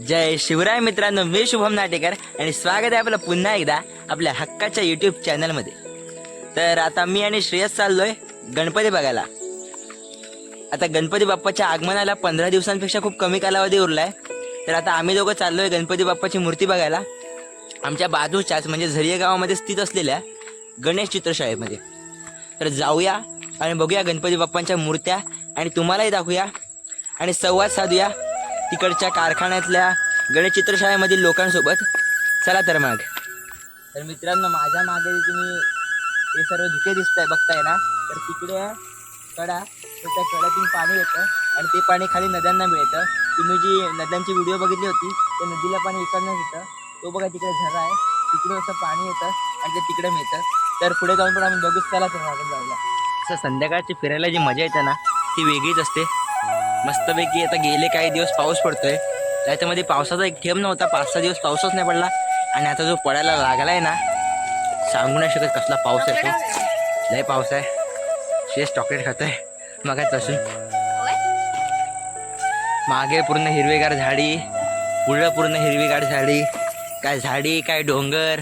जय शिवराय मित्रांनो, मी शुभम नाटेकर आणि स्वागत आहे आपलं पुन्हा एकदा आपल्या हक्काच्या यूट्यूब चॅनलमध्ये. तर आता मी आणि श्रेयस चाललोय गणपती बघायला. आता गणपती बाप्पाच्या आगमनाला 15 दिवसांपेक्षा खूप कमी कालावधी उरलाय. तर आता आम्ही दोघं चाललोय गणपती बाप्पाची मूर्ती बघायला आमच्या बाजूच्याच म्हणजे झरिये गावामध्ये स्थित असलेल्या गणेश चित्रशाळेमध्ये. तर जाऊया आणि बघूया गणपती बाप्पांच्या मूर्त्या आणि तुम्हालाही दाखवूया आणि संवाद साधूया तिकडच्या कारखान्यातल्या गणेश चित्रशाळेमधील लोकांसोबत. चला तर मग. तर मित्रांनो, माझ्या मागे तुम्ही हे सर्व धुके दिसताय बघताय ना, तर तिकडे कडा, तर त्या कड्यातून पाणी येतं आणि ते पाणी खाली नद्यांना मिळतं. तुम्ही जी नद्यांची व्हिडिओ बघितली होती त्या नदीला पाणी इकडनंच येतं. तो बघा तिकडे झरा आहे, तिकडे असं पाणी येतं आणि ते तिकडे मिळतं. तर पुढे जाऊन पण आपण बघूच. चला तर आपण जाऊया. असं संध्याकाळची फिरायला जी मजा येते ना ती वेगळीच असते. मस्तपैकी आता गेले काही दिवस पाऊस पडतोय, त्याच्यामध्ये पावसाचा एक थेंब नव्हता. 5-6 दिवस पाऊसच नाही पडला आणि आता जो पडायला लागलाय ना, सांगू नाही शकत कसला पाऊस आहे तो. लय पाऊस आहे. शेष चॉकलेट खातोय मगाचपासून. मागे पूर्ण हिरवीगार झाडी, पुढं पूर्ण हिरवीगार झाडी. काय झाडी, काय डोंगर,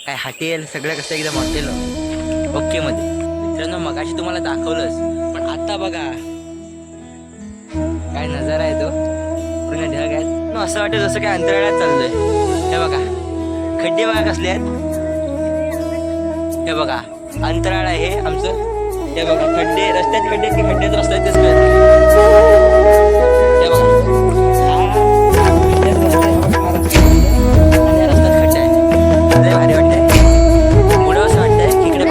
काय हॉटेल, सगळं कसं एकदम हॉटेल ओके मध्ये. मित्रांनो, मगाशी तुम्हाला दाखवलंच, पण आता बघा काय नजारा आहे तो. पूर्ण ढग आहेत. मग असं वाटतं जसं काय अंतराळात चाललोय. हे बघा खड्डे बघा कसले आहेत. हे बघा अंतराळ आहे आमचं. हे बघा खड्डे, रस्त्यात खड्डे की खड्डेच रस्त्यात तेच कळत. हे बघा रस्त्यात खड्डे आहे. लय भारी वाटतंय. पुढं असं वाटतंय इकडे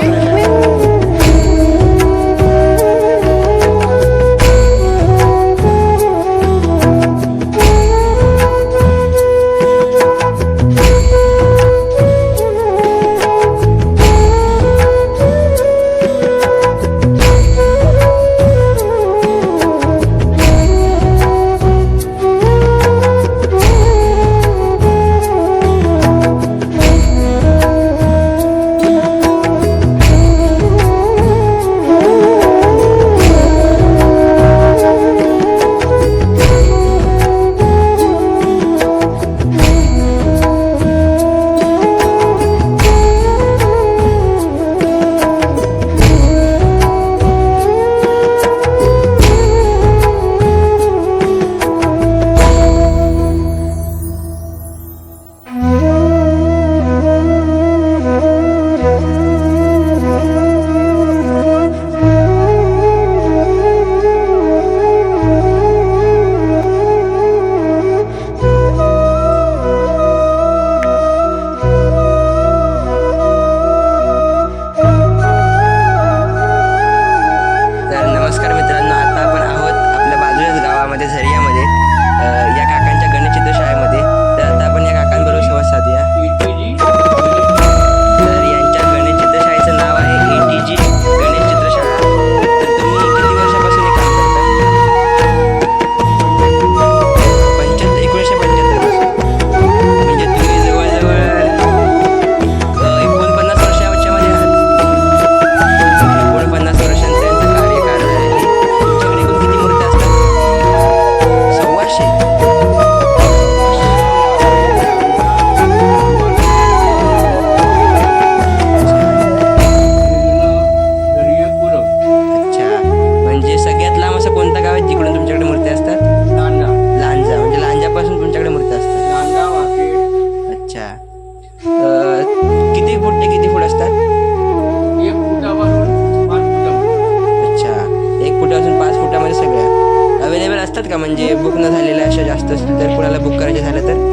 का म्हणजे बुक न झालेल्या अशा जास्त असतील तर कुणाला बुक करायचे झालं तर